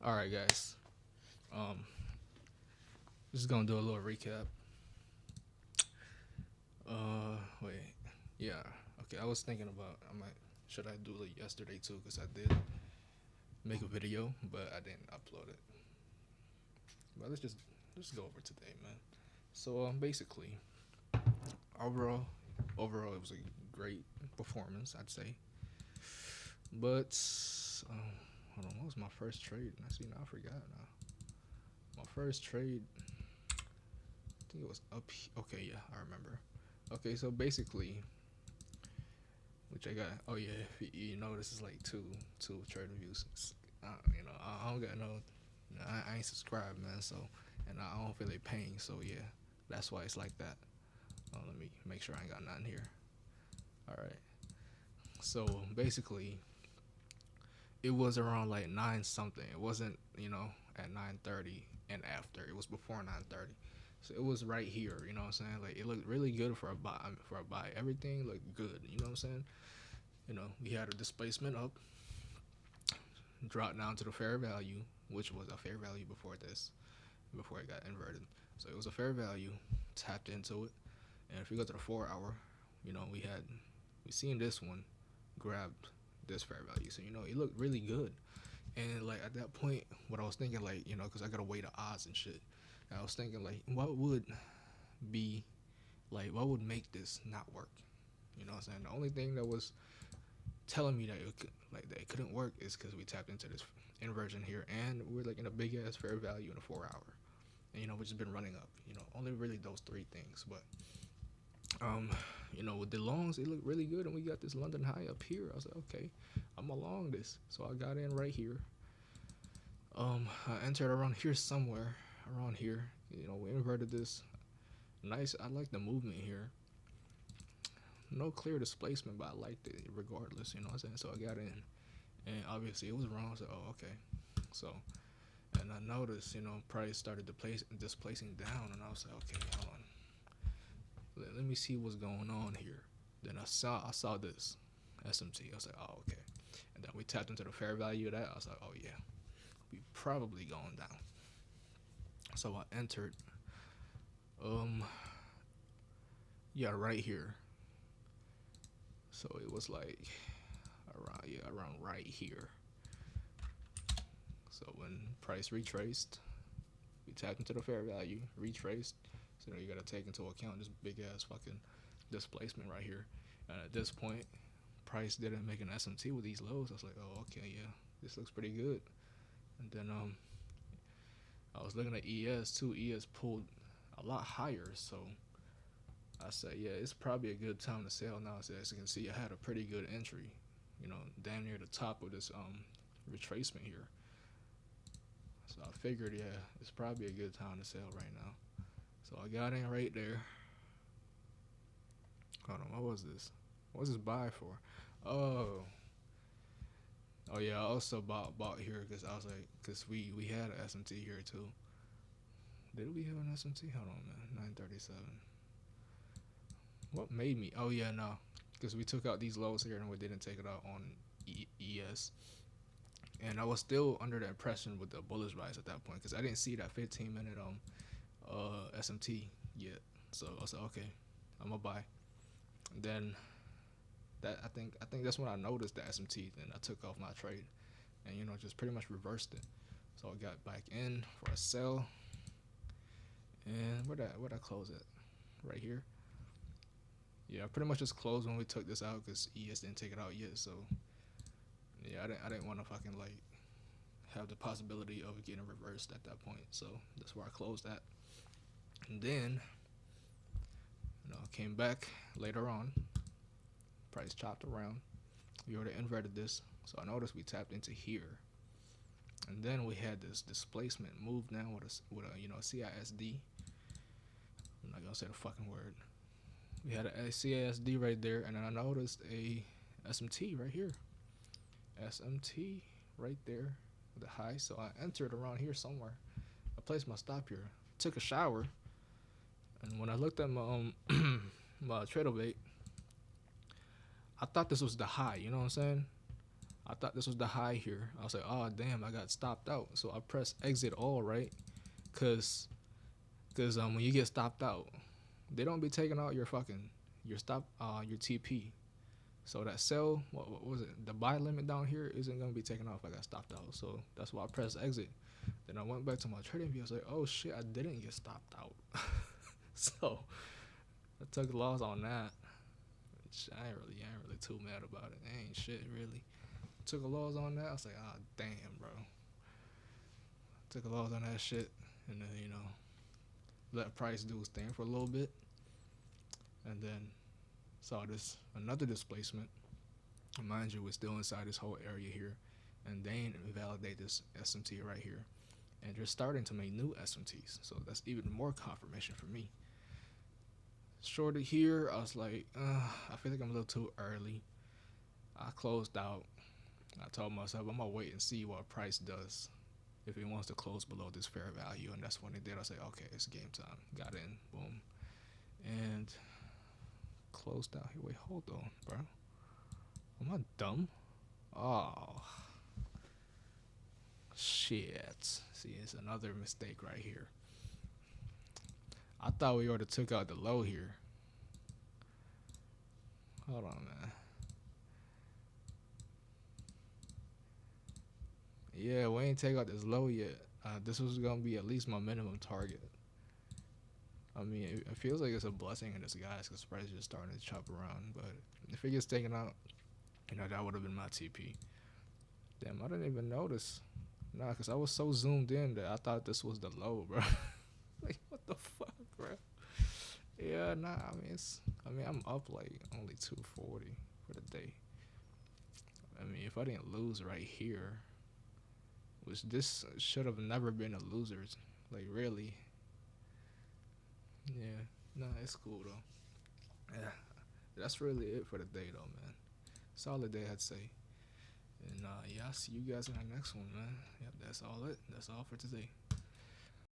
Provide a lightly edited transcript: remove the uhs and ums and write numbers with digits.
All right, guys. Um, just gonna do a little recap. Wait, yeah. Okay, I was thinking about I might should I do it yesterday too because I did make a video, but I didn't upload it. But let's go over today, man. So basically, overall, overall it was a great performance, I'd say. But um, hold on, what was my first trade? I see now I forgot now. My first trade, I think it was up. Okay, yeah, I remember. Okay, so basically, which I got. Oh yeah, if you know this is like two trading views. I don't got no. I ain't subscribed, man. So and I don't feel like paying. So yeah, that's why it's like that. Let me make sure I ain't got nothing here. All right. So basically, it was around like nine something. It wasn't at 9:30 and after. It was before 9:30. So it was right here. You know what I'm saying? Like it looked really good for a buy. For a buy, everything looked good. You know what I'm saying? We had a displacement up, dropped down to the fair value, which was a fair value before this, before it got inverted. So it was a fair value, tapped into it, and if you go to the 4 hour, we seen this one, grabbed this fair value. So it looked really good, and like at that point, what I was thinking, like because I gotta weigh the odds and shit. I was thinking like, be what would make this not work? You know what I'm saying? The only thing that was telling me that that it couldn't work is because we tapped into this inversion here, and we're like in a big ass fair value in a 4 hour, and which has been running up. Only really those three things, but um, with the longs, it looked really good, and we got this London high up here. I was like, okay, I'm along this, so I got in right here. I entered around here somewhere, around here. We inverted this. Nice. I like the movement here. No clear displacement, but I liked it regardless. You know what I'm saying? So I got in, and obviously it was wrong. So okay, so and I noticed price started displacing down, and I was like, okay, hold on, let me see what's going on here. Then I saw this SMT. I was like, oh okay, and then we tapped into the fair value of that. I was like, oh yeah, we probably going down. So I entered, um, yeah, right here. So it was like around right here. So when price retraced, we tapped into the fair value, retraced. So you gotta take into account this big ass fucking displacement right here. And at this point, price didn't make an SMT with these lows. I was like, oh okay, yeah, this looks pretty good. And then I was looking at ES too. ES pulled a lot higher, so I said, yeah, it's probably a good time to sell now. So as you can see, I had a pretty good entry. Damn near the top of this retracement here. So I figured, yeah, it's probably a good time to sell right now. So I got in right there. Hold on, what was this? What was this buy for? Oh, oh yeah. I also bought here because I was like, because we had an SMT here too. Did we have an SMT? Hold on, man. 937. What made me? Oh yeah, no, because we took out these lows here and we didn't take it out on ES. And I was still under the impression with the bullish rise at that point because I didn't see that 15-minute SMT yet. So I was like, okay, I'm gonna buy. And then that I think that's when I noticed the SMT. Then I took off my trade, and just pretty much reversed it. So I got back in for a sell, and where'd I close it? Right here. Yeah, I pretty much just closed when we took this out because ES didn't take it out yet. So yeah, I didn't want to fucking like have the possibility of getting reversed at that point. So that's where I closed that. And then came back later on. Price chopped around. We already inverted this, so I noticed we tapped into here, and then we had this displacement move now with a CISD. I'm not gonna say the fucking word. We had a CISD right there, and then I noticed a SMT right here. SMT right there with the high. So I entered around here somewhere. I placed my stop here. Took a shower, and when I looked at my my Trader bait, I thought this was the high. You know what I'm saying? I thought this was the high here. I was like, oh damn, I got stopped out. So I pressed exit all, right? Cause when you get stopped out, they don't be taking out your TP. So that sell, what was it? The buy limit down here isn't gonna be taken off if I got stopped out. So that's why I pressed exit. Then I went back to my trading view. I was like, oh shit, I didn't get stopped out. So I took a loss on that. Which I ain't really too mad about it. It ain't shit really. Took a loss on that. I was like, ah, damn, bro. Took a loss on that shit, and then let price do its thing for a little bit, and then saw this another displacement. Mind you, we're still inside this whole area here, and they ain't validate this SMT right here, and they're starting to make new SMTs. So that's even more confirmation for me. Shorted here, I was like, I feel like I'm a little too early. I closed out. I told myself I'm gonna wait and see what price does if it wants to close below this fair value, and that's when it did. I was like, okay, it's game time. Got in, boom, and closed out here. Wait, hold on, bro. Am I dumb? Oh, shit. See, it's another mistake right here. I thought we already took out the low here. Hold on, man. Yeah, we ain't take out this low yet. This was gonna be at least my minimum target. I mean, it feels like it's a blessing in disguise because the price is just starting to chop around. But if it gets taken out, that would have been my TP. Damn, I didn't even notice. Nah, because I was so zoomed in that I thought this was the low, bro. Like, what the fuck, bro? Yeah, nah, I'm up like only 240 for the day. I mean, if I didn't lose right here, which this should have never been a loser's, like, really. Yeah, nah, it's cool, though. Yeah, that's really it for the day, though, man. Solid day, I'd say. And yeah, I'll see you guys in the next one, man. Yep, that's all it. That's all for today.